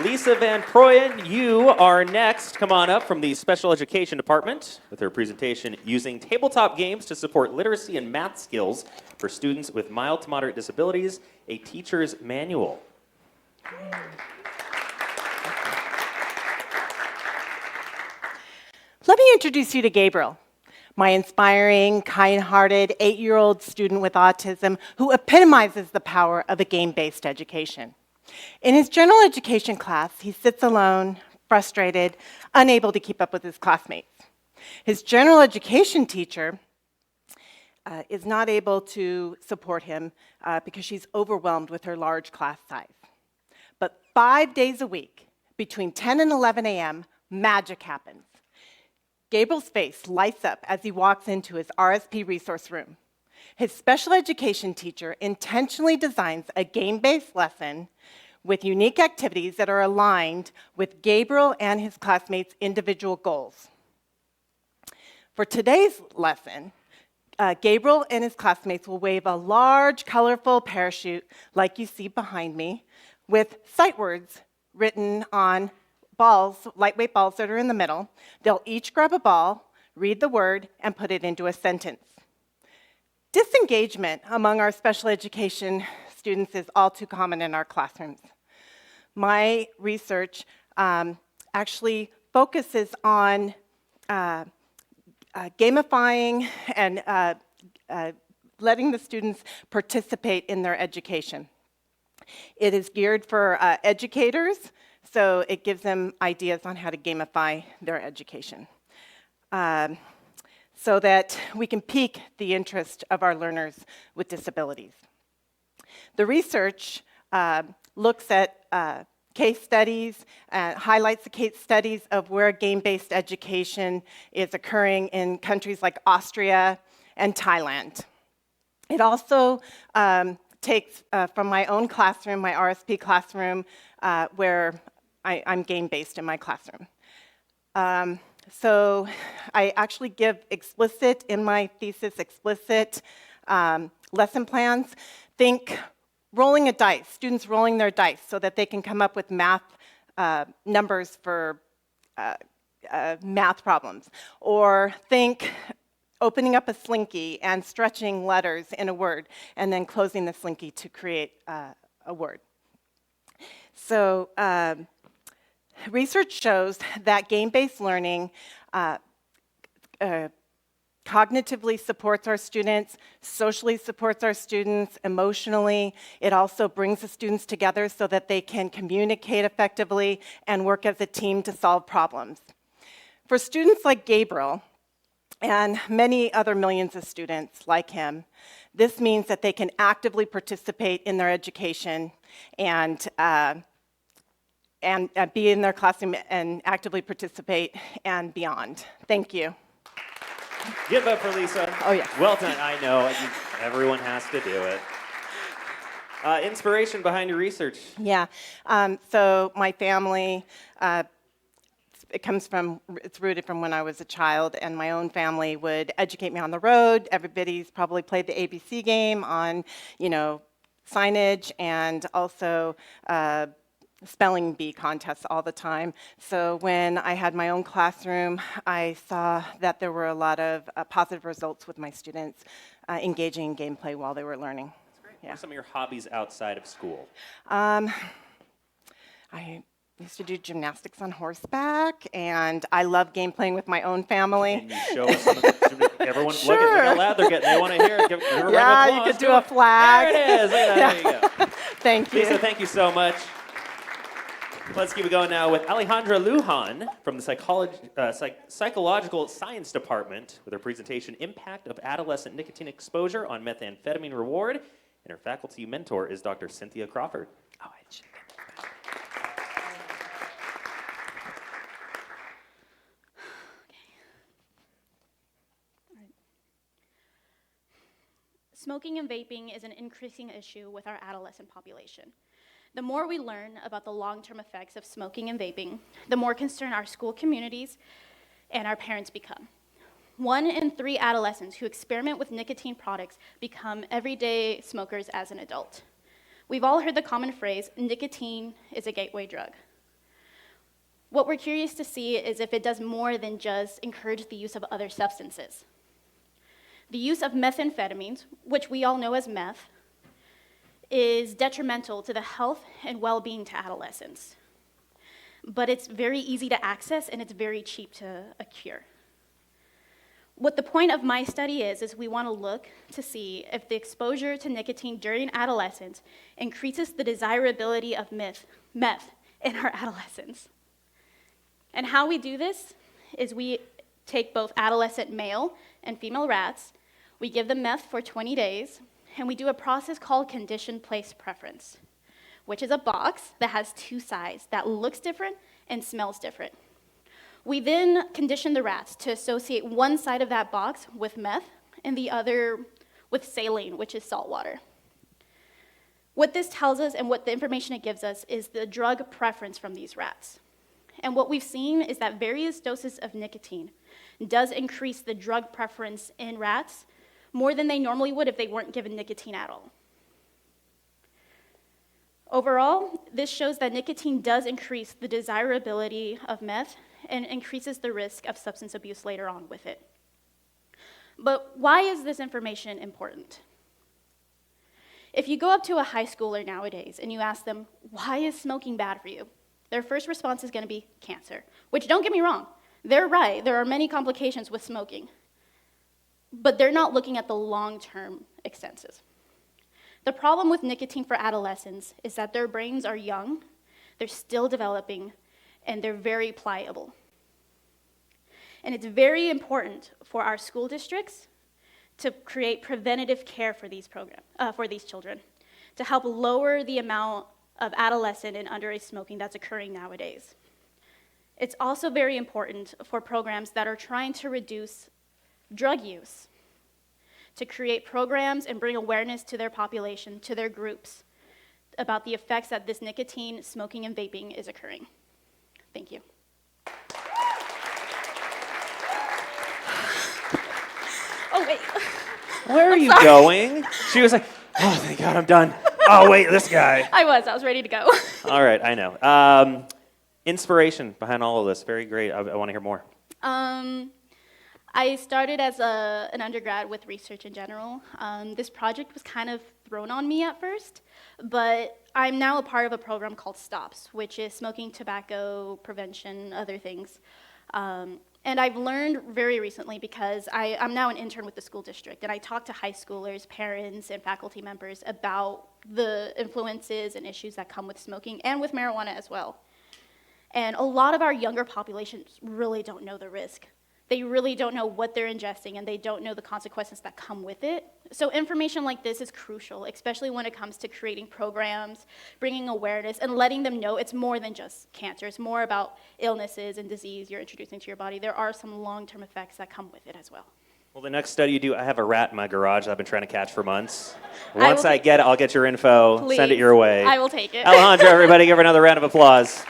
Lisa Van Proyen, you are next. Come on up from the Special Education Department with her presentation, Using Tabletop Games to Support Literacy and Math Skills for Students with Mild to Moderate Disabilities, a Teacher's Manual. Let me introduce you to Gabriel, my inspiring, kind-hearted 8-year-old student with autism who epitomizes the power of a game-based education. In his general education class, he sits alone, frustrated, unable to keep up with his classmates. His general education teacher is not able to support him because she's overwhelmed with her large class size. But 5 days a week, between 10 and 11 a.m., magic happens. Gabriel's face lights up as he walks into his RSP resource room. His special education teacher intentionally designs a game-based lesson with unique activities that are aligned with Gabriel and his classmates' individual goals. For today's lesson, Gabriel and his classmates will wave a large, colorful parachute, like you see behind me, with sight words written on balls, lightweight balls that are in the middle. They'll each grab a ball, read the word, and put it into a sentence. Disengagement among our special education students is all too common in our classrooms. My research actually focuses on gamifying and letting the students participate in their education. It is geared for educators, so it gives them ideas on how to gamify their education, so that we can pique the interest of our learners with disabilities. The research looks at case studies, highlights the case studies of where game-based education is occurring in countries like Austria and Thailand. It also takes from my own classroom, my RSP classroom, where I'm game-based in my classroom. So I actually give explicit, in my thesis, explicit lesson plans. Think rolling a dice, students rolling their dice so that they can come up with math numbers for math problems. Or think opening up a slinky and stretching letters in a word and then closing the slinky to create a word. So research shows that game-based learning cognitively supports our students, socially supports our students, emotionally. It also brings the students together so that they can communicate effectively and work as a team to solve problems. For students like Gabriel, and many other millions of students like him, this means that they can actively participate in their education and be in their classroom and actively participate and beyond. Thank you. Give up for Lisa. Oh, yeah. Well done. I know. Everyone has to do it. Inspiration behind your research. Yeah. So my family, it's rooted from when I was a child, and my own family would educate me on the road. Everybody's probably played the ABC game on, signage, and also spelling bee contests all the time. So when I had my own classroom, I saw that there were a lot of positive results with my students engaging in gameplay while they were learning. That's great. Yeah. What are some of your hobbies outside of school? I used to do gymnastics on horseback, and I love game playing with my own family. Can you show us some of the, everyone, Sure. look how loud they're getting. They want to hear it. Give her a round of Yeah, applause. you could do a flag. There it is. Look at that. There you go. Thank you. Lisa, thank you so much. Let's keep it going now with Alejandra Lujan from the Psychological Science Department with her presentation, Impact of Adolescent Nicotine Exposure on Methamphetamine Reward. And her faculty mentor is Dr. Cynthia Crawford. Oh, I should. Smoking and vaping is an increasing issue with our adolescent population. The more we learn about the long-term effects of smoking and vaping, the more concerned our school communities and our parents become. 1 in 3 adolescents who experiment with nicotine products become everyday smokers as an adult. We've all heard the common phrase, nicotine is a gateway drug. What we're curious to see is if it does more than just encourage the use of other substances. The use of methamphetamines, which we all know as meth, is detrimental to the health and well-being to adolescents. But it's very easy to access and it's very cheap to cure. What the point of my study is we want to look to see if the exposure to nicotine during adolescence increases the desirability of meth in our adolescents. And how we do this is we take both adolescent male and female rats, we give them meth for 20 days, and we do a process called conditioned place preference, which is a box that has 2 sides that looks different and smells different. We then condition the rats to associate one side of that box with meth and the other with saline, which is salt water. What this tells us and what the information it gives us is the drug preference from these rats. And what we've seen is that various doses of nicotine does increase the drug preference in rats more than they normally would if they weren't given nicotine at all. Overall, this shows that nicotine does increase the desirability of meth and increases the risk of substance abuse later on with it. But why is this information important? If you go up to a high schooler nowadays and you ask them, why is smoking bad for you? Their first response is going to be cancer, which, don't get me wrong, they're right. There are many complications with smoking, but they're not looking at the long-term extenses. The problem with nicotine for adolescents is that their brains are young, they're still developing, and they're very pliable. And it's very important for our school districts to create preventative care for these children, to help lower the amount of adolescent and underage smoking that's occurring nowadays. It's also very important for programs that are trying to reduce drug use, to create programs and bring awareness to their population, to their groups, about the effects that this nicotine, smoking, and vaping is occurring. Thank you. Oh, wait. Where are you going? She was like, oh, thank God I'm done. Oh, wait, this guy. I was ready to go. All right, I know. Inspiration behind all of this. Very great. I want to hear more. I started as an undergrad with research in general. This project was kind of thrown on me at first, but I'm now a part of a program called STOPS, which is smoking, tobacco, prevention, other things. And I've learned very recently, because I'm now an intern with the school district, and I talk to high schoolers, parents, and faculty members about the influences and issues that come with smoking and with marijuana as well. And a lot of our younger populations really don't know the risk. They really don't know what they're ingesting, and they don't know the consequences that come with it. So information like this is crucial, especially when it comes to creating programs, bringing awareness, and letting them know it's more than just cancer. It's more about illnesses and disease you're introducing to your body. There are some long-term effects that come with it as well. Well, the next study you do, I have a rat in my garage that I've been trying to catch for months. Once I get it, I'll get your info, Please. send it your way. I will take it. Alejandra, everybody, give her another round of applause.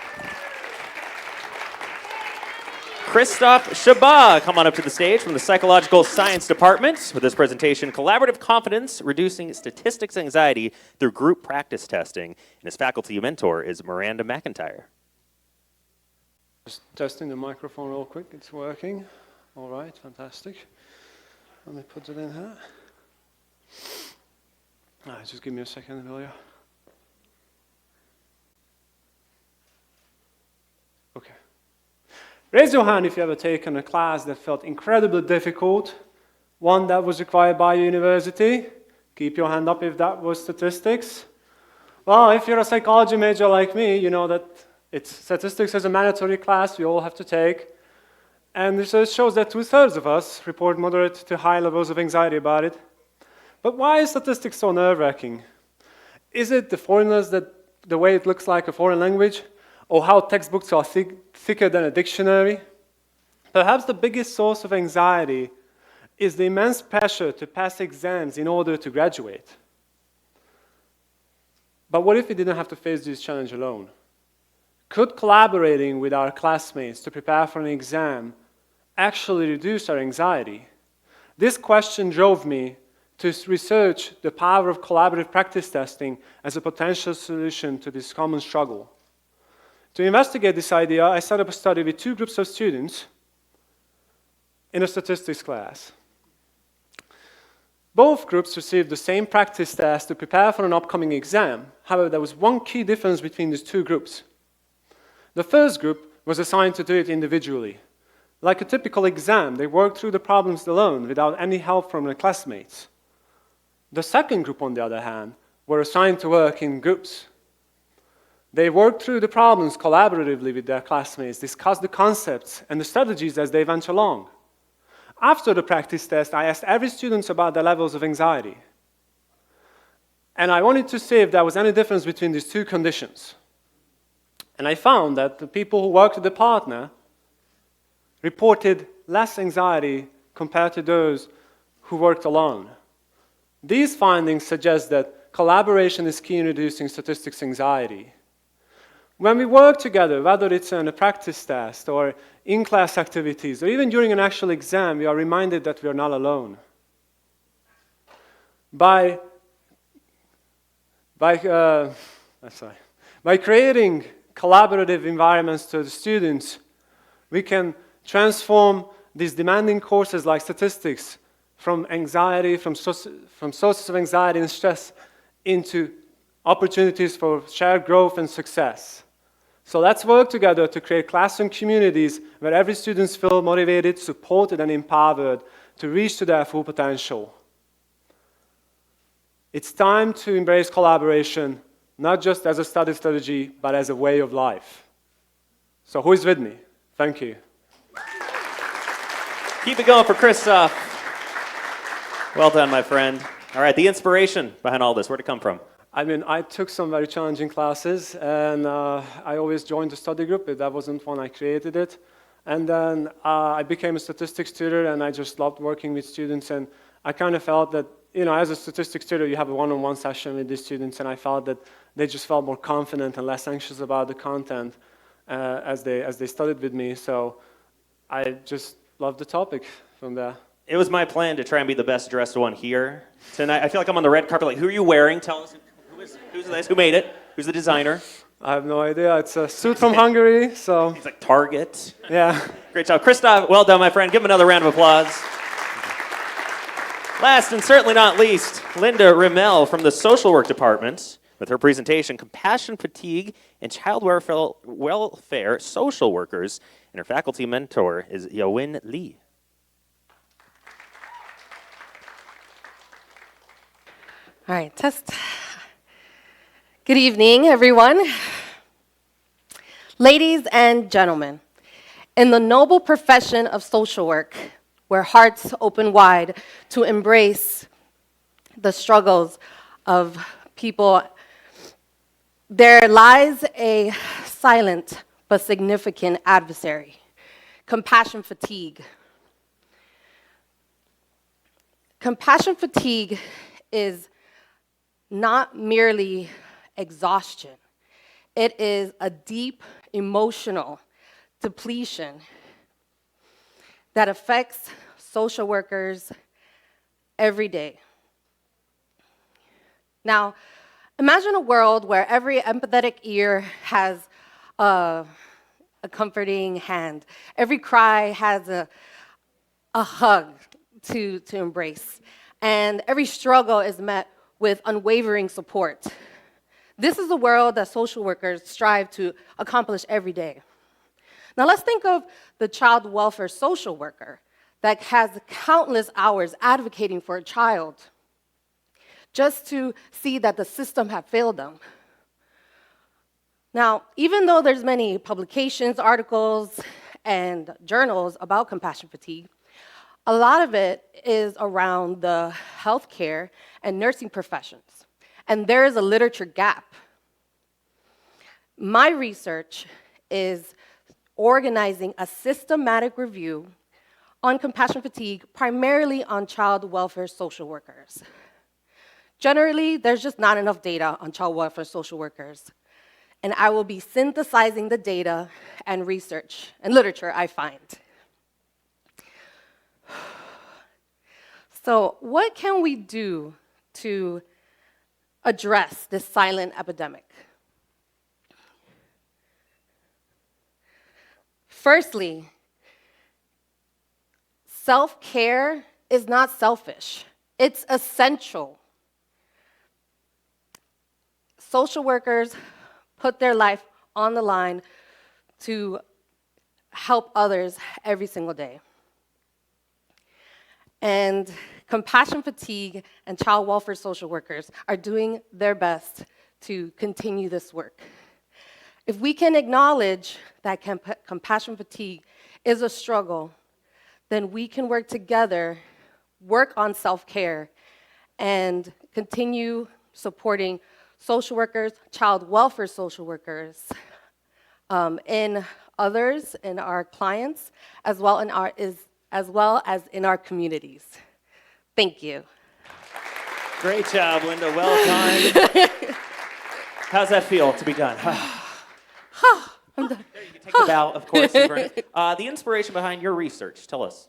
Christoph Shabbat, come on up to the stage from the Psychological Science Department with this presentation, Collaborative Confidence, Reducing Statistics Anxiety Through Group Practice Testing. And his faculty mentor is Miranda McIntyre. Just testing the microphone real quick, it's working. All right, fantastic. Let me put it in here. All right, just give me a second, will you? Okay. Raise your hand if you ever taken a class that felt incredibly difficult, one that was required by your university. Keep your hand up if that was statistics. Well, if you're a psychology major like me, you know that statistics is a mandatory class we all have to take. And research shows that 2/3 of us report moderate to high levels of anxiety about it. But why is statistics so nerve-wracking? Is it the formulas, the way it looks like a foreign language? Or how textbooks are thicker than a dictionary? Perhaps the biggest source of anxiety is the immense pressure to pass exams in order to graduate. But what if we didn't have to face this challenge alone? Could collaborating with our classmates to prepare for an exam actually reduce our anxiety? This question drove me to research the power of collaborative practice testing as a potential solution to this common struggle. To investigate this idea, I set up a study with 2 groups of students in a statistics class. Both groups received the same practice test to prepare for an upcoming exam. However, there was one key difference between these 2 groups. The first group was assigned to do it individually. Like a typical exam, they worked through the problems alone without any help from their classmates. The second group, on the other hand, were assigned to work in groups. They worked through the problems collaboratively with their classmates, discussed the concepts and the strategies as they went along. After the practice test, I asked every student about their levels of anxiety. And I wanted to see if there was any difference between these 2 conditions. And I found that the people who worked with a partner reported less anxiety compared to those who worked alone. These findings suggest that collaboration is key in reducing statistics anxiety. When we work together, whether it's in a practice test or in-class activities, or even during an actual exam, we are reminded that we are not alone. by creating collaborative environments to the students, we can transform these demanding courses like statistics from anxiety, from sources of anxiety and stress into opportunities for shared growth and success. So let's work together to create classroom communities where every student feels motivated, supported, and empowered to reach to their full potential. It's time to embrace collaboration, not just as a study strategy, but as a way of life. So who is with me? Thank you. Keep it going for Christoph. Well done, my friend. All right, the inspiration behind all this, where'd it come from? I mean, I took some very challenging classes, and I always joined the study group. That wasn't when I created it. And then I became a statistics tutor, and I just loved working with students. And I kind of felt that, you know, as a statistics tutor, you have a one-on-one session with these students, and I felt that they just felt more confident and less anxious about the content as they studied with me. So I just loved the topic from there. It was my plan to try and be the best dressed one here tonight. I feel like I'm on the red carpet. Like, who are you wearing? Tell us. Who's this? Who made it? Who's the designer? I have no idea. It's a suit from Hungary, so... It's like Target. Yeah. Great job. Christoph, well done, my friend. Give him another round of applause. Last and certainly not least, Linda Rimmel from the Social Work Department with her presentation, Compassion, Fatigue, and Child Welfare Social Workers. And her faculty mentor is Yowin Lee. All right, test. Good evening, everyone. Ladies and gentlemen, in the noble profession of social work, where hearts open wide to embrace the struggles of people, there lies a silent but significant adversary, compassion fatigue. Compassion fatigue is not merely exhaustion. It is a deep emotional depletion that affects social workers every day. Now, imagine a world where every empathetic ear has a comforting hand. Every cry has a hug to embrace. And every struggle is met with unwavering support. This is a world that social workers strive to accomplish every day. Now let's think of the child welfare social worker that has countless hours advocating for a child just to see that the system had failed them. Now, even though there's many publications, articles, and journals about compassion fatigue, a lot of it is around the healthcare and nursing professions, and there is a literature gap. My research is organizing a systematic review on compassion fatigue, primarily on child welfare social workers. Generally, there's just not enough data on child welfare social workers, and I will be synthesizing the data and research and literature I find. So what can we do to address this silent epidemic? Firstly, self-care is not selfish. It's essential. Social workers put their life on the line to help others every single day. And compassion fatigue and child welfare social workers are doing their best to continue this work. If we can acknowledge that compassion fatigue is a struggle, then we can work together, work on self-care, and continue supporting social workers, child welfare social workers, in others, in our clients, as well as in our communities. Thank you. Great job, Linda. Well timed. How's that feel to be done? I'm done. You can take the bow, of course. The inspiration behind your research, tell us.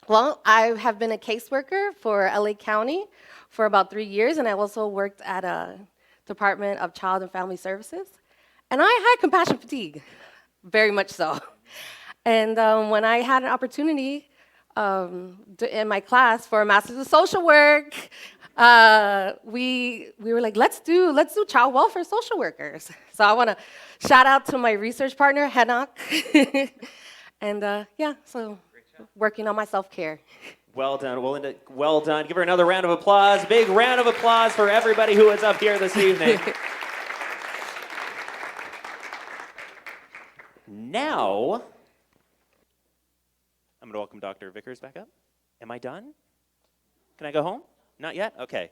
Well, I have been a caseworker for LA County for about 3 years, and I also worked at a Department of Child and Family Services. And I had compassion fatigue, very much so. And when I had an opportunity in my class for a Master's of Social Work, we were like, let's do child welfare social workers. So I want to shout out to my research partner, Henok. And yeah, so working on my self-care. Well done, Melinda. Well done. Give her another round of applause. Big round of applause for everybody who is up here this evening. Now, I'm going to welcome Dr. Vickers back up. Am I done? Can I go home? Not yet? Okay.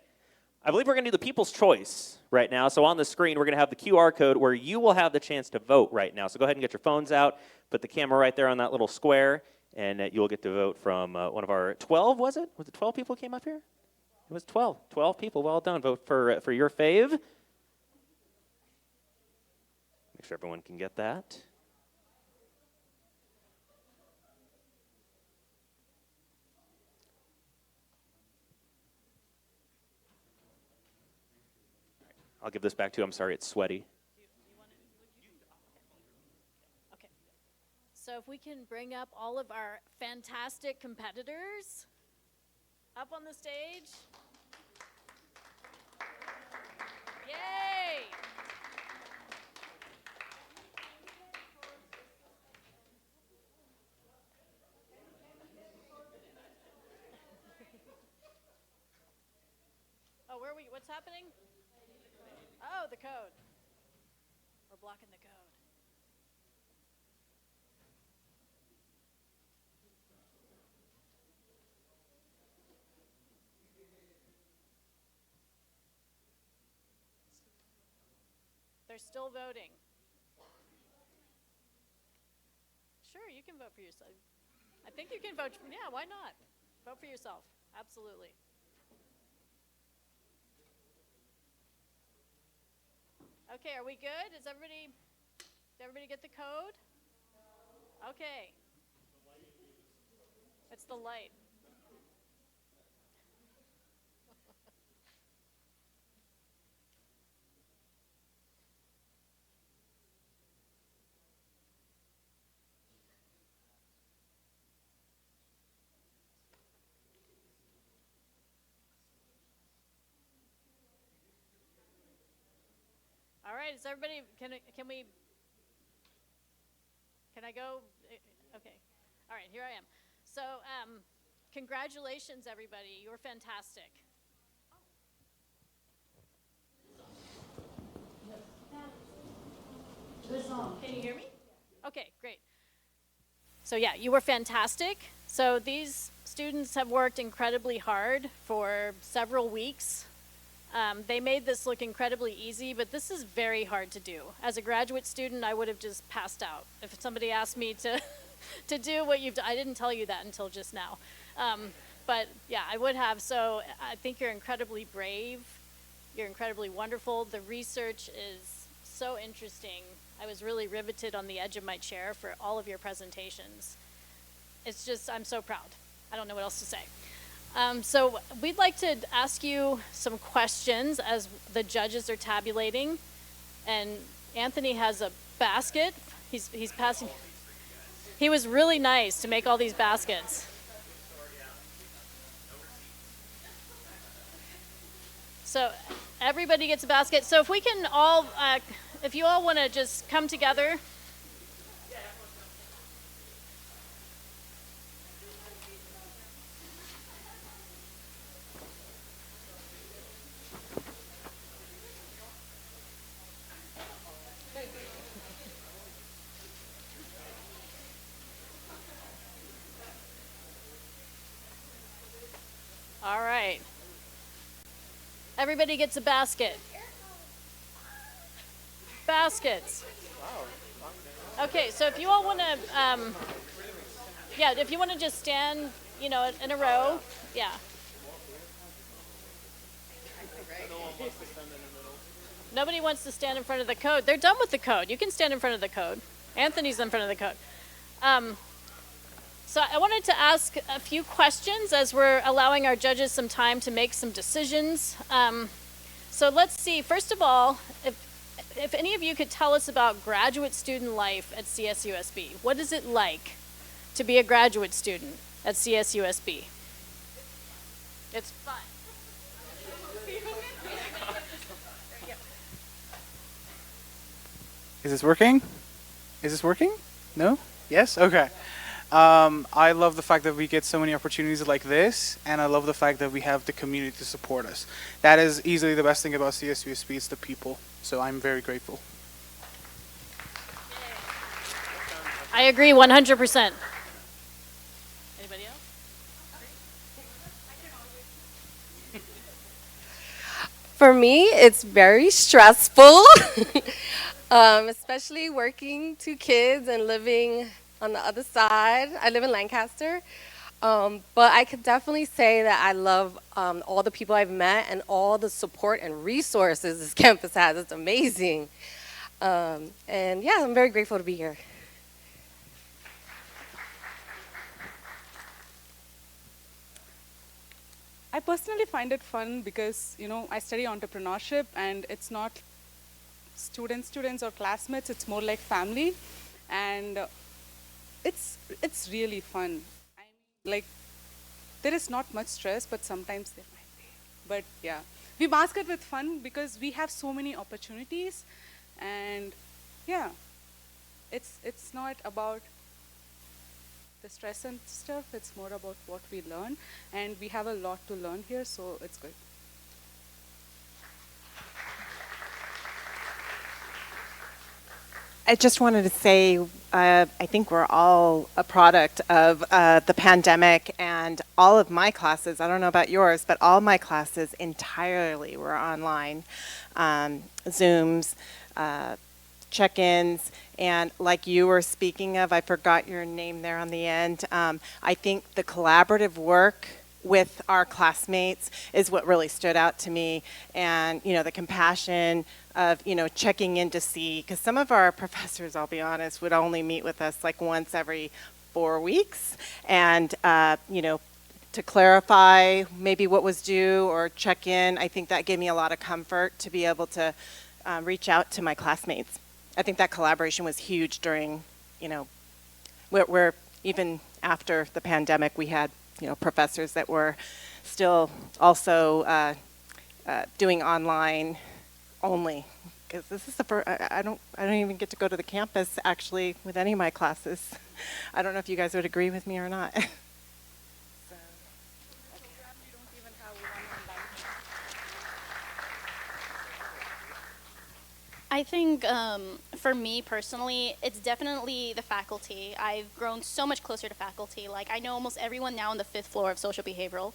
I believe we're going to do the People's Choice right now. So on the screen, we're going to have the QR code where you will have the chance to vote right now. So go ahead and get your phones out. Put the camera right there on that little square, and you'll get to vote from one of our 12, was it? Was it 12 people who came up here? It was 12. 12 people. Well done. Vote for your fave. Make sure everyone can get that. I'll give this back to you. I'm sorry, it's sweaty. Okay. So if we can bring up all of our fantastic competitors up on the stage. Yay! Oh, where are we? What's happening? Oh, the code. We're blocking the code. They're still voting. Sure, you can vote for yourself. I think you can vote. Yeah, why not? Vote for yourself. Absolutely. Okay, are we good? Did everybody get the code? Okay. It's the light. All right, is everybody, can I go? Okay, all right, here I am. So, congratulations, everybody, you're fantastic. Can you hear me? Okay, great. So yeah, you were fantastic. So these students have worked incredibly hard for several weeks. They made this look incredibly easy, but this is very hard to do. As a graduate student, I would have just passed out. If somebody asked me to, to do what you've done, I didn't tell you that until just now. But yeah, I would have. So I think you're incredibly brave. You're incredibly wonderful. The research is so interesting. I was really riveted on the edge of my chair for all of your presentations. It's just, I'm so proud. I don't know what else to say. So we'd like to ask you some questions as the judges are tabulating. And Anthony has a basket. He's passing. He was really nice to make all these baskets. So everybody gets a basket. So if we can all, if you all want to just come together. All right. Everybody gets a basket. Baskets. Okay, so if you all want to, yeah, if you want to just stand, you know, in a row, yeah. Nobody wants to stand in front of the code. They're done with the code. You can stand in front of the code. Anthony's in front of the code. So I wanted to ask a few questions as we're allowing our judges some time to make some decisions. So let's see, first of all, if any of you could tell us about graduate student life at CSUSB. What is it like to be a graduate student at CSUSB? It's fun. Is this working? Is this working? No? Yes? Okay. I love the fact that we get so many opportunities like this, and I love the fact that we have the community to support us. That is easily the best thing about CSUSB, it's the people. So I'm very grateful. I agree 100%. Anybody else? For me, it's very stressful, especially working 2 kids and living on the other side. I live in Lancaster, but I could definitely say that I love all the people I've met and all the support and resources this campus has. It's amazing. And yeah, I'm very grateful to be here. I personally find it fun because, I study entrepreneurship and it's not students or classmates, it's more like family. And it's really fun. Like, there is not much stress, but sometimes there might be. But yeah, we mask it with fun because we have so many opportunities, and yeah, it's not about the stress and stuff, it's more about what we learn, and we have a lot to learn here, so it's good. I just wanted to say, I think we're all a product of the pandemic, and all of my classes, I don't know about yours, but all my classes entirely were online. Zooms, check-ins, and like you were speaking of, I forgot your name there on the end, I think the collaborative work with our classmates is what really stood out to me, and the compassion of checking in to see, because some of our professors, I'll be honest, would only meet with us like once every 4 weeks, and to clarify maybe what was due or check in, I think that gave me a lot of comfort to be able to reach out to my classmates. I think that collaboration was huge during, where even after the pandemic, we had professors that were still also doing online only, because this is the first, I don't even get to go to the campus actually with any of my classes. I don't know if you guys would agree with me or not. I think for me personally, it's definitely the faculty. I've grown so much closer to faculty. Like, I know almost everyone now on the 5th floor of social behavioral.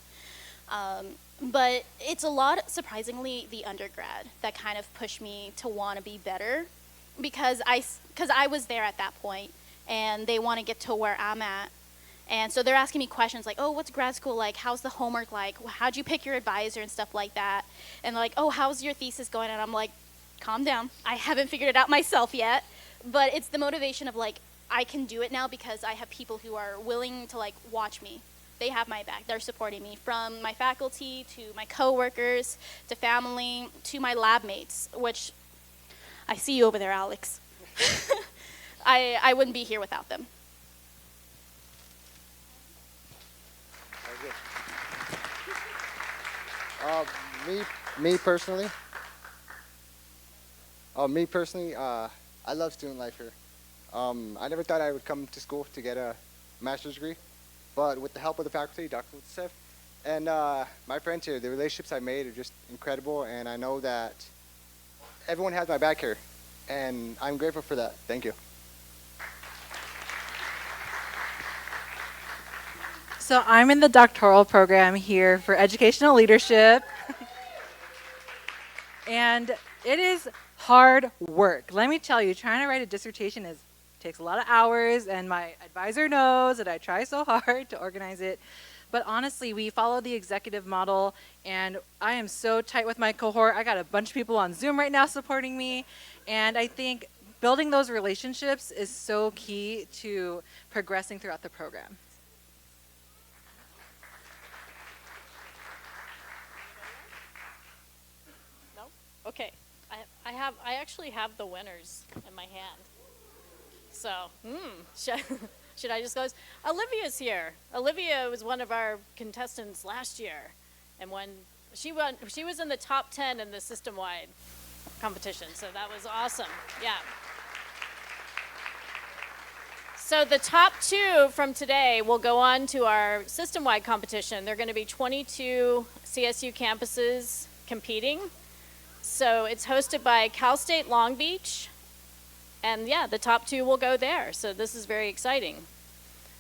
But it's a lot, surprisingly, the undergrad that kind of pushed me to want to be better, because I was there at that point, and they want to get to where I'm at. And so they're asking me questions like, oh, what's grad school like? How's the homework like? How'd you pick your advisor and stuff like that? And like, oh, how's your thesis going? And I'm like, calm down. I haven't figured it out myself yet. But it's the motivation of like, I can do it now because I have people who are willing to like watch me. They have my back. They're supporting me, from my faculty to my coworkers to family to my lab mates, which I see you over there, Alex. I wouldn't be here without them. Me personally, I love student life here. I never thought I would come to school to get a master's degree, but with the help of the faculty, Dr. Lutsev, and my friends here, the relationships I made are just incredible, and I know that everyone has my back here, and I'm grateful for that. Thank you. So I'm in the doctoral program here for educational leadership. And it is hard work. Let me tell you, trying to write a dissertation takes a lot of hours, and my advisor knows that I try so hard to organize it. But honestly, we follow the executive model, and I am so tight with my cohort. I got a bunch of people on Zoom right now supporting me, and I think building those relationships is so key to progressing throughout the program. Okay, I actually have the winners in my hand. So, should I just go? Olivia's here. Olivia was one of our contestants last year, and she was in the top 10 in the system-wide competition. So that was awesome. Yeah. So the top 2 from today will go on to our system-wide competition. There are going to be 22 CSU campuses competing. So it's hosted by Cal State Long Beach. And yeah, the top 2 will go there. So this is very exciting.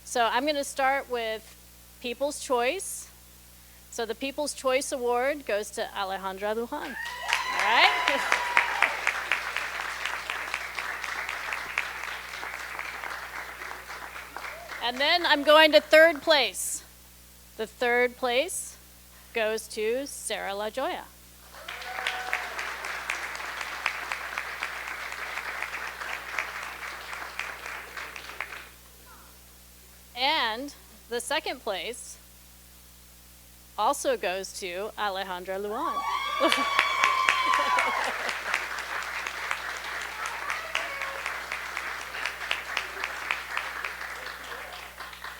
So I'm going to start with People's Choice. So the People's Choice Award goes to Alejandra Lujan. All right? And then I'm going to third place. The third place goes to Sarah LaJoya. And the second place also goes to Alejandra Luan.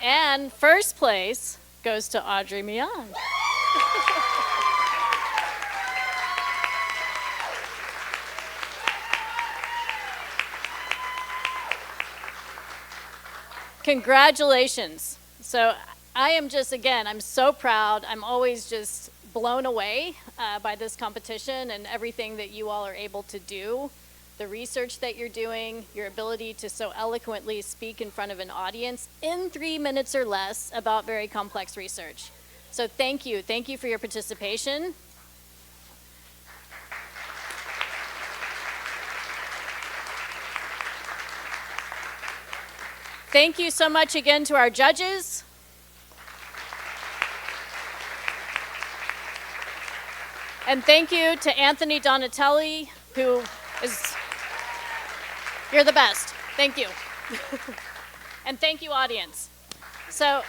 And first place goes to Audrey Mian. Congratulations. So I am just, again, I'm so proud. I'm always just blown away by this competition and everything that you all are able to do. The research that you're doing, your ability to so eloquently speak in front of an audience in 3 minutes or less about very complex research. So thank you. Thank you for your participation. Thank you so much again to our judges. And thank you to Anthony Donatelli, who is, you're the best. Thank you. And thank you, audience. So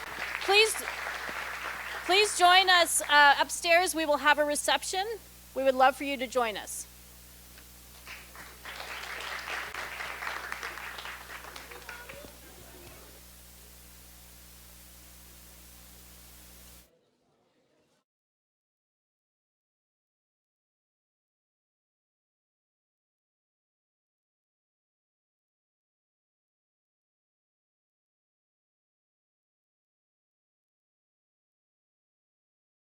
please join us upstairs. We will have a reception. We would love for you to join us.